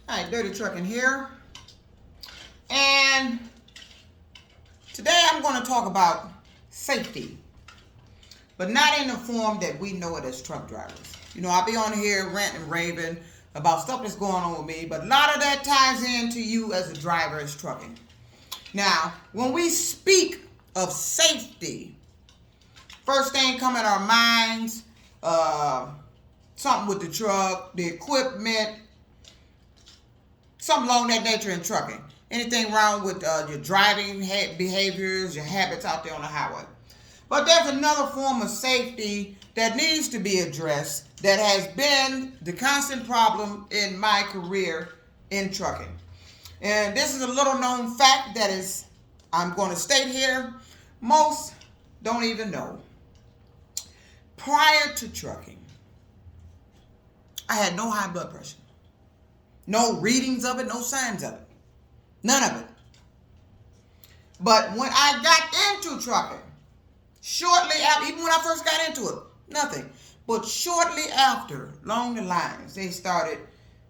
All right, Dirty Trucking here. And today I'm going to talk about safety, but not in the form that we know it as truck drivers. You know, I'll be on here ranting and raving about stuff that's going on with me, but a lot of that ties into you as a driver as trucking. Now, when we speak of safety, first thing come in our minds, something with the truck, the equipment, something along that nature in trucking. Anything wrong with your driving behaviors, your habits out there on the highway. But there's another form of safety that needs to be addressed that has been the constant problem in my career in trucking. And this is a little known fact that is, I'm going to state here, most don't even know. Prior to trucking, I had no high blood pressure. No readings of it, no signs of it. None of it. But when I got into trucking, shortly after, even when I first got into it, nothing. But shortly after, along the lines, they started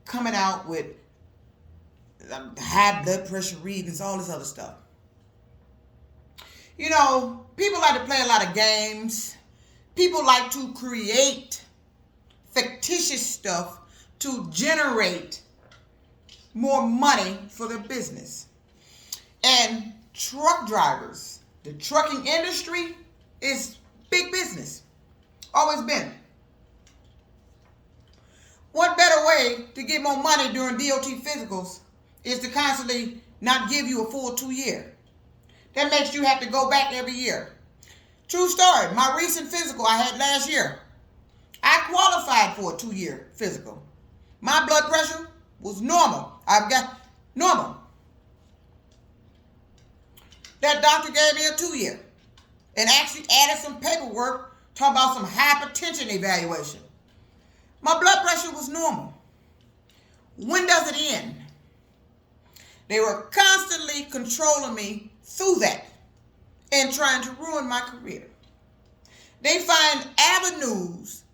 coming out with high blood pressure readings, all this other stuff. You know, people like to play a lot of games. People like to create fictitious stuff to generate more money for their business. And truck drivers, the trucking industry is big business. Always been. What better way to get more money during DOT physicals is to constantly not give you a full 2 year. That makes you have to go back every year. True story, my recent physical I had last year, I qualified for a 2 year physical. My blood pressure was normal. I've got normal. That doctor gave me a 2 year and actually added some paperwork talking about some hypertension evaluation. My blood pressure was normal. When does it end? They were constantly controlling me through that and trying to ruin my career. They find avenues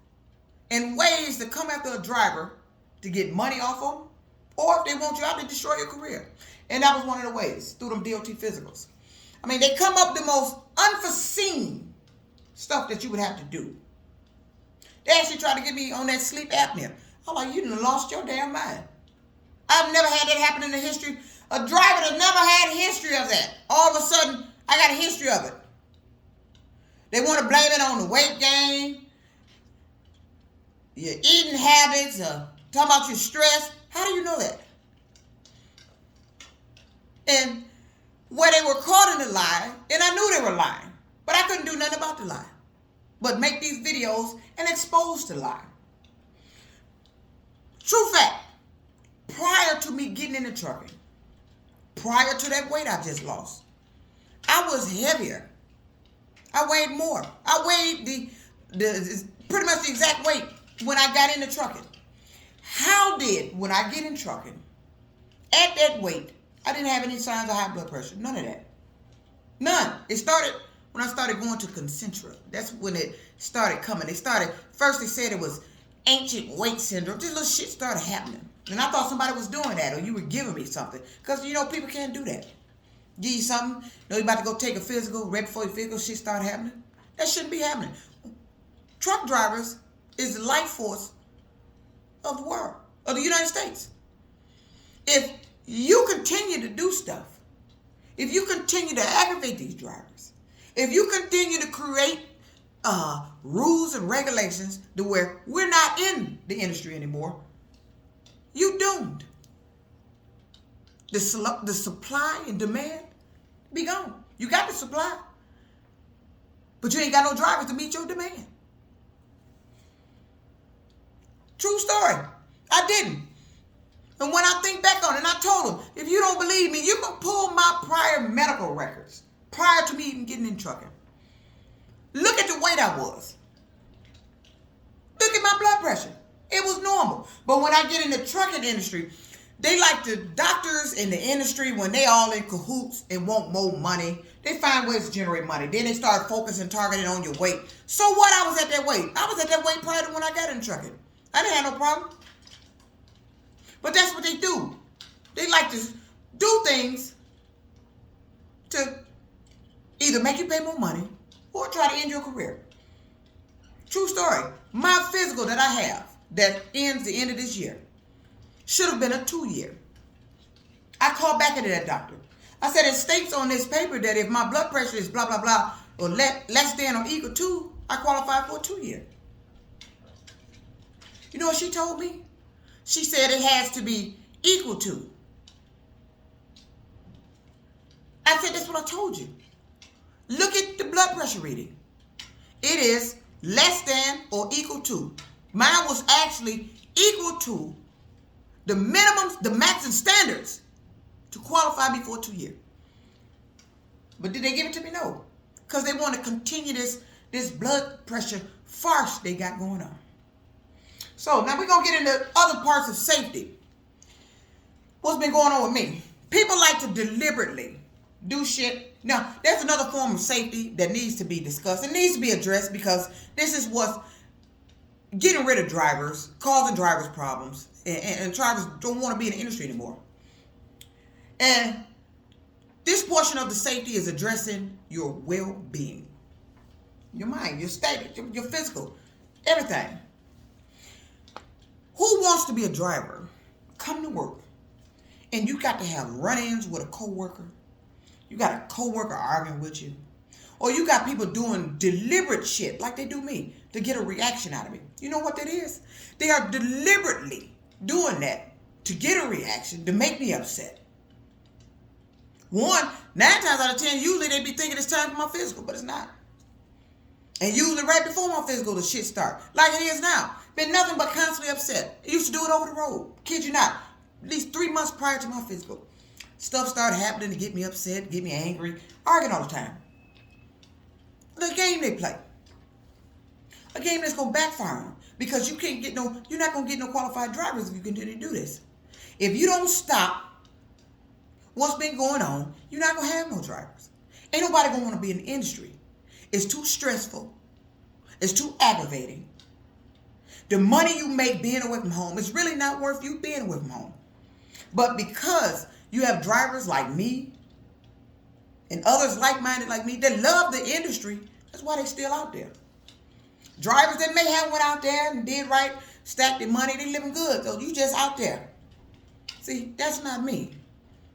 and ways to come after a driver to get money off of them, or if they want you out to destroy your career. And that was one of the ways, through them DOT physicals. I mean, they come up with the most unforeseen stuff that you would have to do. They actually tried to get me on that sleep apnea. I'm like, you done lost your damn mind. I've never had that happen in the history. A driver that never had a history of that. All of a sudden, I got a history of it. They want to blame it on the weight gain, your eating habits, talking about your stress. How do you know that? And where they were caught in the lie, and I knew they were lying, but I couldn't do nothing about the lie, but make these videos and expose the lie. True fact, prior to me getting into trucking, prior to that weight I just lost, I was heavier. I weighed more. I weighed the pretty much the exact weight when I got into trucking. How did, when I get in trucking, at that weight, I didn't have any signs of high blood pressure? None of that. None. It started when I started going to Concentra. That's when it started coming. First they said it was ancient weight syndrome. This little shit started happening. And I thought somebody was doing that, or you were giving me something. Because, you know, people can't do that. Give you something, you know, you're about to go take a physical, right before your physical shit start happening. That shouldn't be happening. Truck drivers is the life force of the world, of the United States. If you continue to do stuff, if you continue to aggravate these drivers, if you continue to create rules and regulations to where we're not in the industry anymore, you doomed. The supply and demand be gone. You got the supply, but you ain't got no drivers to meet your demand. True story. I didn't. And when I think back on it, and I told them, if you don't believe me, you can pull my prior medical records prior to me even getting in trucking. Look at the weight I was. Look at my blood pressure. It was normal. But when I get in the trucking industry, they like the doctors in the industry, when they all in cahoots and want more money, they find ways to generate money. Then they start focusing, targeting on your weight. So what? I was at that weight. I was at that weight prior to when I got in trucking. I didn't have no problem. But that's what they do. They like to do things to either make you pay more money or try to end your career. True story. My physical that I have that ends the end of this year should have been a 2-year. I called back into that doctor. I said, it states on this paper that if my blood pressure is blah, blah, blah, or less than or equal to, I qualify for a 2-year. You know what she told me? She said it has to be equal to. I said, that's what I told you. Look at the blood pressure reading. It is less than or equal to. Mine was actually equal to the minimums, the maximum standards to qualify me for a 2-year. But did they give it to me? No. Because they want to continue this blood pressure farce they got going on. So now we're going to get into other parts of safety. What's been going on with me? People like to deliberately do shit. Now, there's another form of safety that needs to be discussed. It needs to be addressed because this is what's getting rid of drivers, causing drivers problems, and drivers don't want to be in the industry anymore. And this portion of the safety is addressing your well-being, your mind, your state, your physical, everything. Who wants to be a driver, come to work, and you got to have run-ins with a coworker? You got a coworker arguing with you, or you got people doing deliberate shit like they do me to get a reaction out of me. You know what that is? They are deliberately doing that to get a reaction to make me upset. 9 times out of 10, usually they be thinking it's time for my physical, but it's not. And usually right before my physical, the shit start. Like it is now. Been nothing but constantly upset. I used to do it over the road. Kid you not. At least 3 months prior to my physical. Stuff started happening to get me upset, get me angry, arguing all the time. The game they play. A game that's going to backfire on. Because you're not going to get no qualified drivers if you continue to do this. If you don't stop what's been going on, you're not going to have no drivers. Ain't nobody going to want to be in the industry. It's too stressful. It's too aggravating. The money you make being away from home is really not worth you being away from home. But because you have drivers like me and others like-minded like me that love the industry, that's why they're still out there. Drivers that may have went out there and did right, stacked their money, they living good. So you just out there. See, that's not me.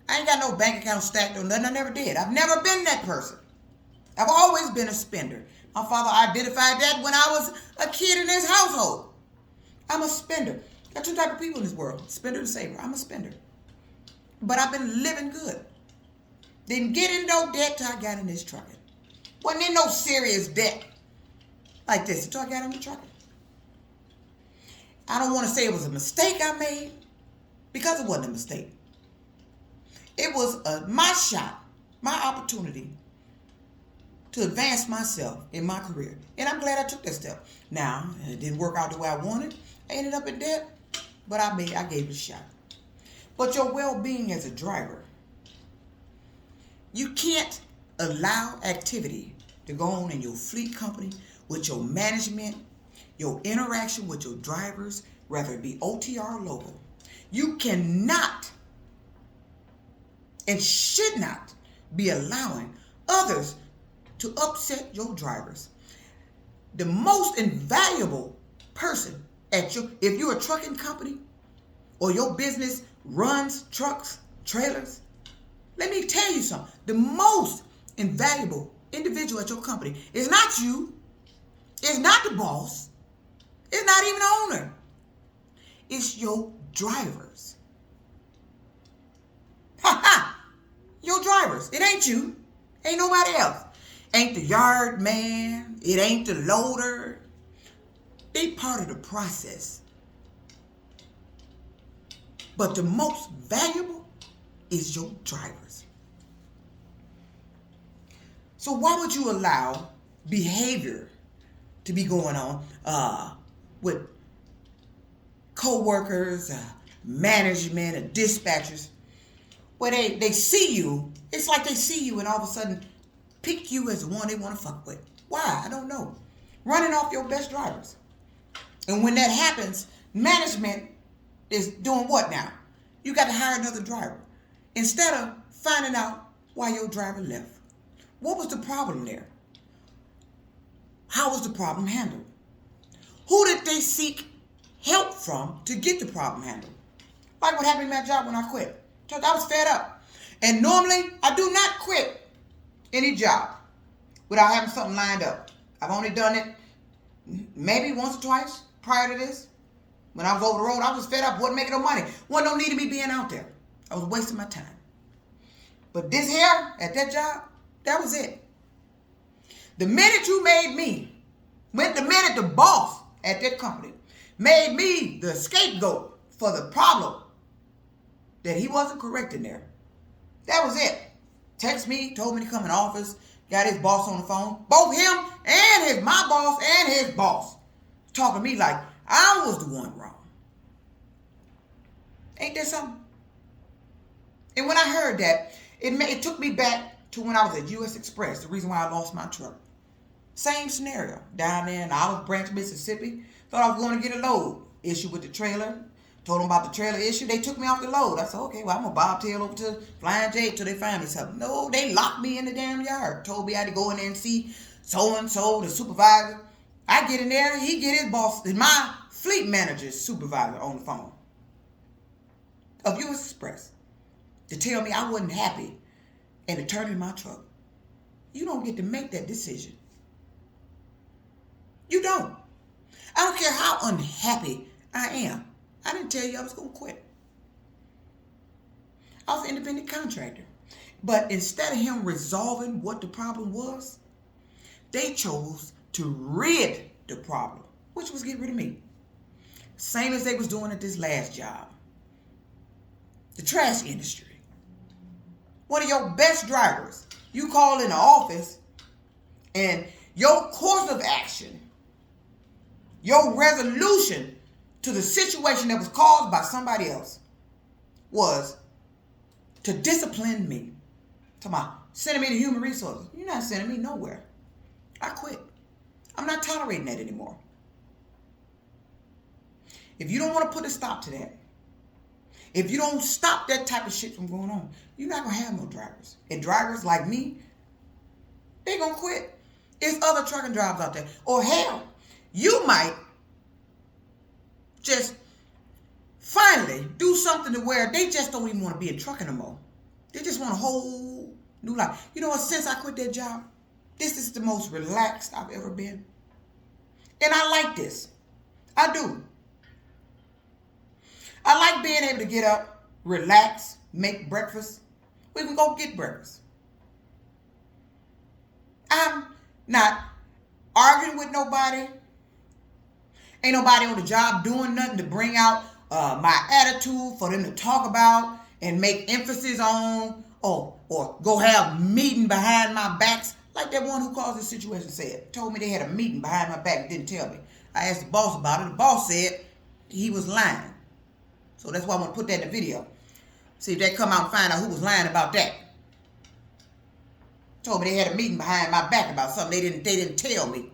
I ain't got no bank account stacked or nothing. I never did. I've never been that person. I've always been a spender. My father identified that when I was a kid in his household. I'm a spender. Got 2 types of people in this world, spender and saver. I'm a spender. But I've been living good. Didn't get in no debt till I got in this trucking. Wasn't in no serious debt like this until I got in the trucking. I don't want to say it was a mistake I made because it wasn't a mistake. It was my shot, my opportunity to advance myself in my career. And I'm glad I took that step. Now, it didn't work out the way I wanted. I ended up in debt, but I gave it a shot. But your well-being as a driver, you can't allow activity to go on in your fleet company with your management, your interaction with your drivers, whether it be OTR or local. You cannot and should not be allowing others to upset your drivers. The most invaluable person if you're a trucking company or your business runs trucks, trailers, let me tell you something. The most invaluable individual at your company is not you. It's not the boss. It's not even the owner. It's your drivers. Ha ha! Your drivers. It ain't you. Ain't nobody else. Ain't the yard man. It ain't the loader. They part of the process. But the most valuable is your drivers. So why would you allow behavior to be going on with co-workers, management, and dispatchers, where they see you? It's like they see you and all of a sudden pick you as the one they want to fuck with. Why? I don't know. Running off your best drivers. And when that happens, management is doing what now? You got to hire another driver instead of finding out why your driver left. What was the problem there? How was the problem handled? Who did they seek help from to get the problem handled? Like what happened in my job when I quit. Because I was fed up. And normally, I do not quit any job without having something lined up. I've only done it maybe once or twice prior to this. When I was over the road, I was fed up. Wasn't making no money. Wasn't no need of me being out there. I was wasting my time. But this here, at that job, that was it. The minute you made me, the minute the boss at that company made me the scapegoat for the problem that he wasn't correcting there, that was it. Text me, told me to come in the office, got his boss on the phone. Both him and my boss and his boss talking to me like I was the one wrong. Ain't that something? And when I heard that, it took me back to when I was at U.S. Express, the reason why I lost my truck. Same scenario. Down there in Olive Branch, Mississippi. Thought I was going to get a load. Issue with the trailer. Told them about the trailer issue. They took me off the load. I said, okay, well, I'm going to bobtail over to Flying J till they find me something. No, they locked me in the damn yard. Told me I had to go in there and see so-and-so, the supervisor. I get in there, he get his boss, my fleet manager's supervisor on the phone of U.S. Express to tell me I wasn't happy and to turn in my truck. You don't get to make that decision. You don't. I don't care how unhappy I am. I didn't tell you I was going to quit. I was an independent contractor. But instead of him resolving what the problem was, they chose to rid the problem, which was get rid of me. Same as they was doing at this last job. The trash industry. One of your best drivers, you call in the office and your course of action, your resolution to the situation that was caused by somebody else was to discipline me. Talking about sending me to human resources. You're not sending me nowhere. I quit. I'm not tolerating that anymore. If you don't want to put a stop to that, if you don't stop that type of shit from going on, you're not going to have no drivers. And drivers like me, they going to quit. There's other trucking jobs out there. Or hell, you might just finally do something to where they just don't even want to be in trucking no more. They just want a whole new life. You know what? Since I quit that job, this is the most relaxed I've ever been. And I like this. I do. I like being able to get up, relax, make breakfast. We can go get breakfast. I'm not arguing with nobody. Ain't nobody on the job doing nothing to bring out my attitude for them to talk about and make emphasis on or go have meeting behind my backs. Like that one who caused this situation said. Told me they had a meeting behind my back and didn't tell me. I asked the boss about it. The boss said he was lying. So that's why I want to put that in the video. See if they come out and find out who was lying about that. Told me they had a meeting behind my back about something they didn't tell me.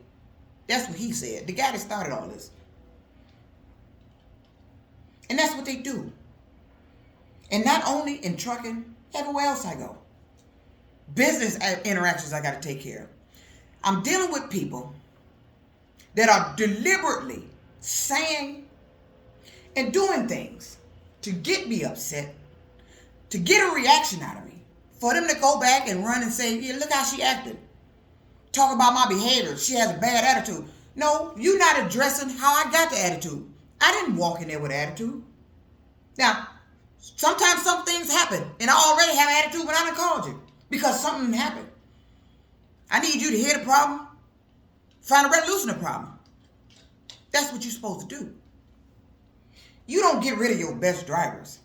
That's what he said. The guy that started all this. And that's what they do. And not only in trucking, everywhere else I go. Business interactions I got to take care of. I'm dealing with people that are deliberately saying and doing things to get me upset, to get a reaction out of me, for them to go back and run and say, yeah, look how she acted. Talk about my behavior. She has a bad attitude. No, you're not addressing how I got the attitude. I didn't walk in there with attitude. Now, sometimes some things happen, and I already have attitude when I done called you because something happened. I need you to hear the problem, find a resolution of the problem. That's what you're supposed to do. You don't get rid of your best drivers.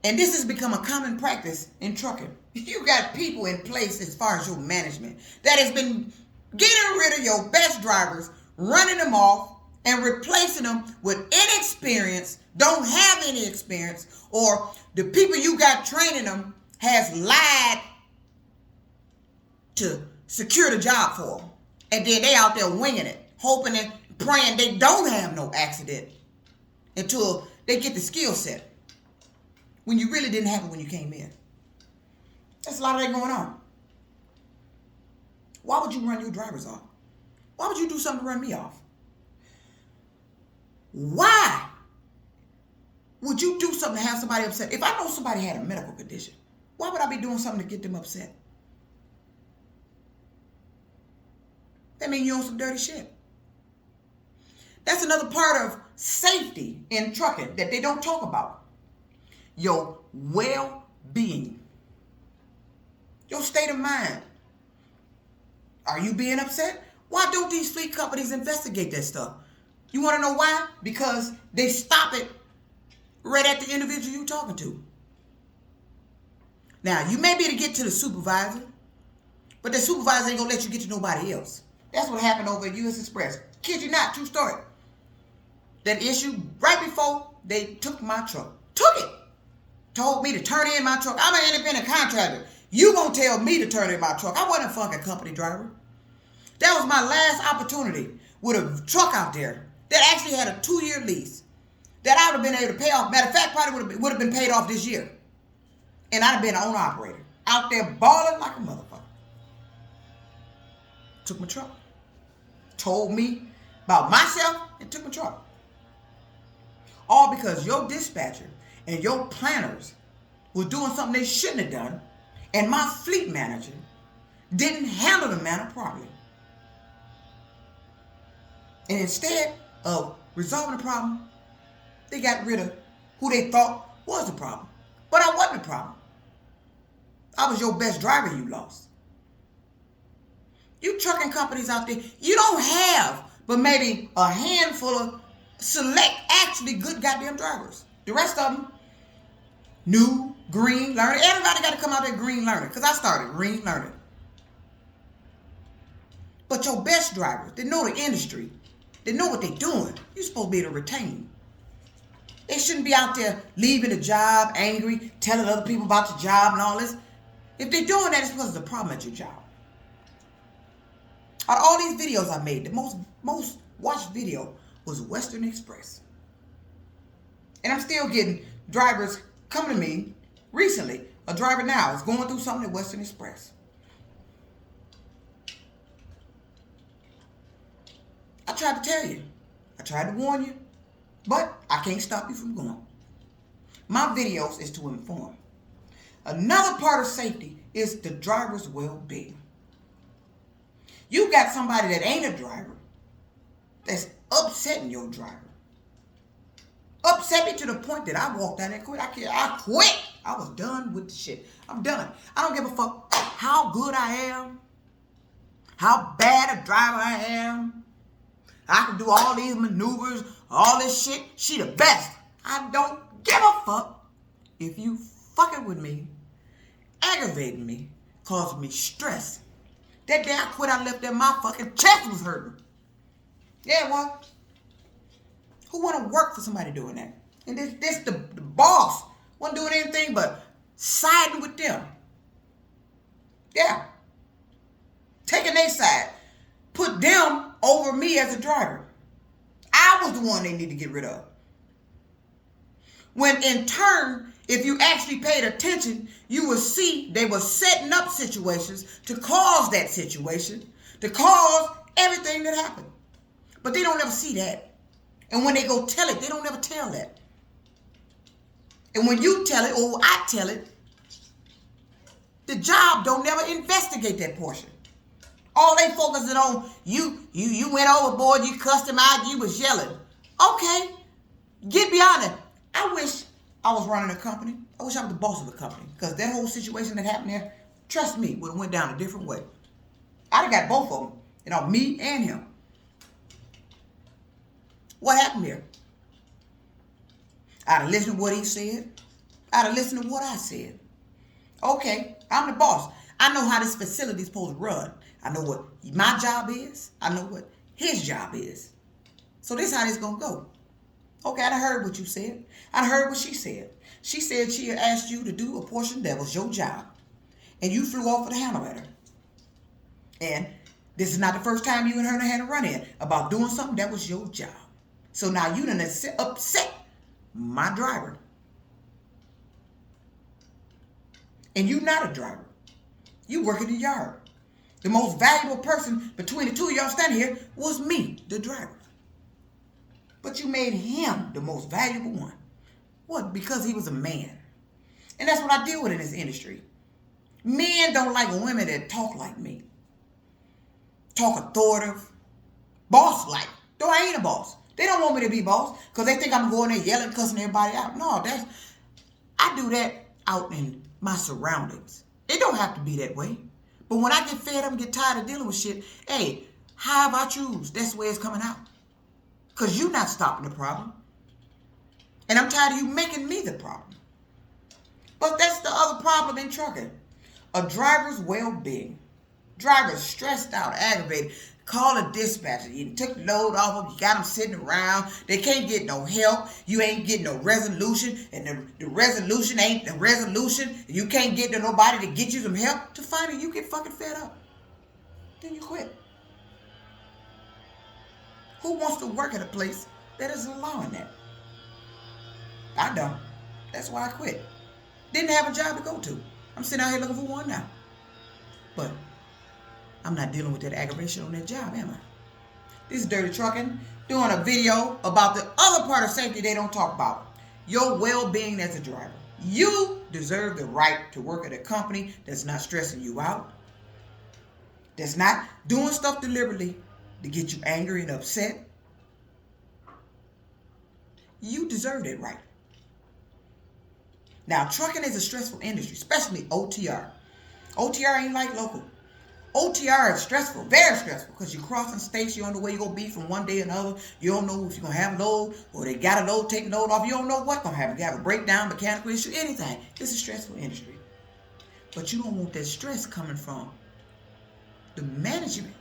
And this has become a common practice in trucking. You got people in place as far as your management that has been getting rid of your best drivers, running them off, and replacing them with inexperienced, don't have any experience, or the people you got training them has lied to secure the job for them. And then they out there winging it, hoping and praying they don't have no accident until they get the skill set. when you really didn't have it when you came in. There's a lot of that going on. Why would you run your drivers off? Why would you do something to run me off? Why would you do something to have somebody upset? If I know somebody had a medical condition, why would I be doing something to get them upset? That means you're on some dirty shit. That's another part of safety in trucking that they don't talk about. Your well-being. Your state of mind. Are you being upset? Why don't these fleet companies investigate that stuff? You want to know why? Because they stop it right at the individual you're talking to. Now, you may be able to get to the supervisor, but the supervisor ain't going to let you get to nobody else. That's what happened over at U.S. Express. Kid you not, true story. That issue right before they took my truck. Took it. Told me to turn in my truck. I'm an independent contractor. You gonna tell me to turn in my truck. I wasn't a fucking company driver. That was my last opportunity with a truck out there that actually had a 2-year lease that I would have been able to pay off. Matter of fact, probably would have been paid off this year. And I'd have been an owner operator out there balling like a motherfucker. Took my truck. Told me about myself and took my truck. All because your dispatcher and your planners were doing something they shouldn't have done, and my fleet manager didn't handle the matter properly. And instead of resolving the problem, they got rid of who they thought was the problem. But I wasn't the problem. I was your best driver you lost. You trucking companies out there, you don't have but maybe a handful of select actually good goddamn drivers. The rest of them, new, green, learner. Everybody got to come out there green learner because I started green learning. But your best drivers, they know the industry. They know what they're doing. You're supposed to be able to retain. They shouldn't be out there leaving the job angry, telling other people about the job and all this. If they're doing that, it's because there's a problem at your job. Out of all these videos I made, the most watched video was Western Express. And I'm still getting drivers coming to me recently. A driver now is going through something at Western Express. I tried to tell you. I tried to warn you. But I can't stop you from going. My videos is to inform. Another part of safety is the driver's well-being. You got somebody that ain't a driver that's upsetting your driver. Upset me to the point that I walked out and quit. I quit. I was done with the shit. I'm done. I don't give a fuck how good I am, how bad a driver I am. I can do all these maneuvers, all this shit. She the best. I don't give a fuck if you fucking with me, aggravating me, causing me stress. That day I quit, I left there, my fucking chest was hurting. Yeah, well, who want to work for somebody doing that? And this the boss wasn't doing anything but siding with them. Yeah. Taking their side. Put them over me as a driver. I was the one they need to get rid of. When in turn, if you actually paid attention, you will see they were setting up situations to cause that situation, to cause everything that happened. But they don't ever see that. And when they go tell it, they don't ever tell that. And when you tell it, or I tell it, the job don't never investigate that portion. All they focusing on, you went overboard, you cussed him out, you was yelling. Okay, get beyond it. I wish I was running a company. I wish I was the boss of a company. Because that whole situation that happened there, trust me, would have went down a different way. I'd have got both of them. Me and him. What happened here? I'd have listened to what he said. I'd have listened to what I said. Okay, I'm the boss. I know how this facility is supposed to run. I know what my job is. I know what his job is. So this is how this is going to go. Okay, I heard what you said. I heard what she said. She said she had asked you to do a portion that was your job. And you flew off with a handle at her. And this is not the first time you and her had a run-in about doing something that was your job. So now you done upset my driver. And you're not a driver. You work in the yard. The most valuable person between the two of y'all standing here was me, the driver. But you made him the most valuable one. What? Because he was a man. And that's what I deal with in this industry. Men don't like women that talk like me. Talk authoritative. Boss-like. Though I ain't a boss. They don't want me to be boss because they think I'm going there yelling, cussing everybody out. No, I do that out in my surroundings. It don't have to be that way. But when I get fed up and get tired of dealing with shit, hey, how I choose, that's the way it's coming out. Because you're not stopping the problem. And I'm tired of you making me the problem. But that's the other problem in trucking. A driver's well-being. Drivers stressed out, aggravated. Call a dispatcher. You took the load off them. You got them sitting around. They can't get no help. You ain't getting no resolution. And the resolution ain't the resolution. You can't get to nobody to get you some help. To find it, you get fucking fed up. Then you quit. Who wants to work at a place that is allowing that? I don't. That's why I quit. Didn't have a job to go to. I'm sitting out here looking for one now. But I'm not dealing with that aggravation on that job, am I? This is Dirty Trucking, doing a video about the other part of safety they don't talk about. Your well-being as a driver. You deserve the right to work at a company that's not stressing you out. That's not doing stuff deliberately to get you angry and upset. You deserve that right. Now, trucking is a stressful industry, especially OTR. OTR ain't like local. OTR is stressful, very stressful, because you're crossing states. You don't know where you're going to be from one day to another. You don't know if you're going to have a load or they got a load, take a load off. You don't know what's going to happen. You have a breakdown, mechanical issue, anything. It's a stressful industry. But you don't want that stress coming from the management.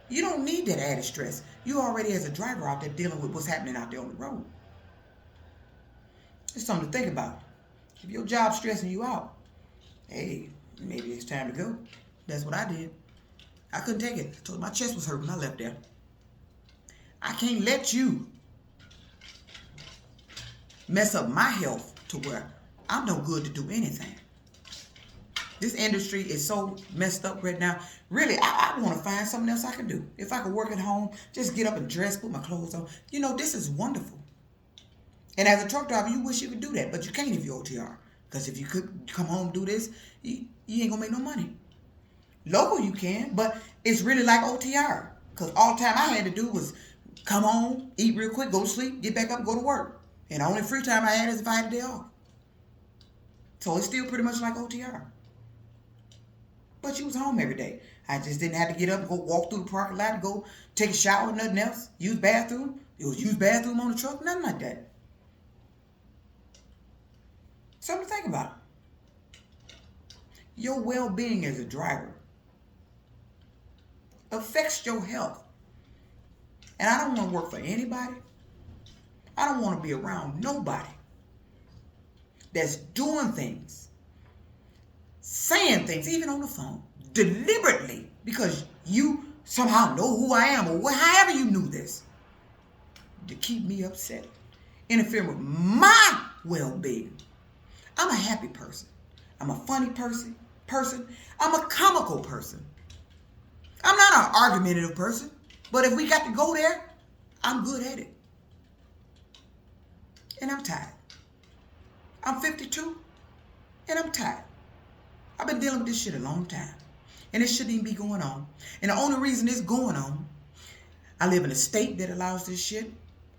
You don't need that added stress. You already, as a driver out there, dealing with what's happening out there on the road. It's something to think about. If your job's stressing you out, hey, maybe it's time to go. That's what I did. I couldn't take it. I told my chest was hurting when I left there. I can't let you mess up my health to where I'm no good to do anything. This industry is so messed up right now. Really, I want to find something else I can do. If I could work at home, just get up and dress, put my clothes on. You know, this is wonderful. And as a truck driver, you wish you could do that, but you can't if you're OTR. Because if you could come home and do this, you ain't going to make no money. Local you can, but it's really like OTR. Because all the time I had to do was come home, eat real quick, go to sleep, get back up, go to work. And the only free time I had is if I had a day off. So it's still pretty much like OTR. But you was home every day. I just didn't have to get up and go walk through the parking lot and go take a shower or nothing else. Use bathroom. It was use bathroom on the truck. Nothing like that. Something to think about. Your well-being as a driver affects your health. And I don't want to work for anybody. I don't want to be around nobody that's doing things, saying things, even on the phone, deliberately, because you somehow know who I am, or however you knew this, to keep me upset, interfering with my well-being. I'm a happy person. I'm a funny person. I'm a comical person. I'm not an argumentative person, but if we got to go there, I'm good at it. And I'm tired. I'm 52, and I'm tired. I've been dealing with this shit a long time, and it shouldn't even be going on. And the only reason it's going on, I live in a state that allows this shit.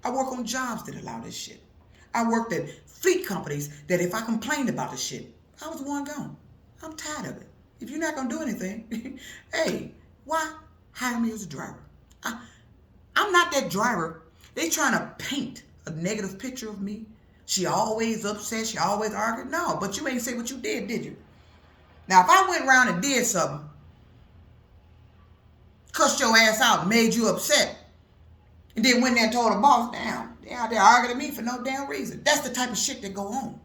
I work on jobs that allow this shit. I worked at fleet companies that if I complained about the shit, I was the one gone. I'm tired of it. If you're not going to do anything, hey, why hire me as a driver? I'm not that driver. They trying to paint a negative picture of me. She always upset. She always argued. No, but you ain't say what you did you? Now, if I went around and did something, cussed your ass out, made you upset, and then went there and told the boss, damn, they out there arguing at me for no damn reason. That's the type of shit that go on.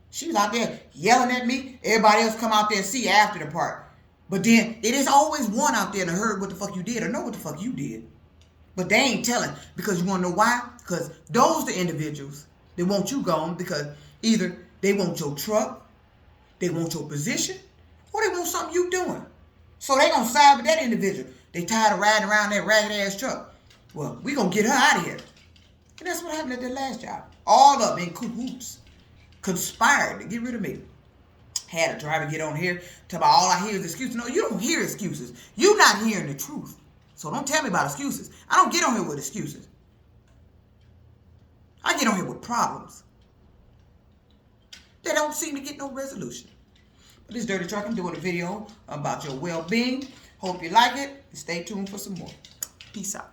She was out there yelling at me. Everybody else come out there and see after the part. But then it is always one out there that heard what the fuck you did or know what the fuck you did. But they ain't telling, because you want to know why? Because those the individuals that want you gone, because either they want your truck, They want your position, or they want something you doing. So they gonna side with that individual. They tired of riding around that ragged ass truck. Well, we gonna get her out of here. And that's what happened at that last job. All of them in cahoots conspired to get rid of me. Had a driver get on here, tell me all I hear is excuses. No, you don't hear excuses. You're not hearing the truth. So don't tell me about excuses. I don't get on here with excuses. I get on here with problems. They don't seem to get no resolution. But this Dirty Truck, I'm doing a video about your well-being. Hope you like it. Stay tuned for some more. Peace out.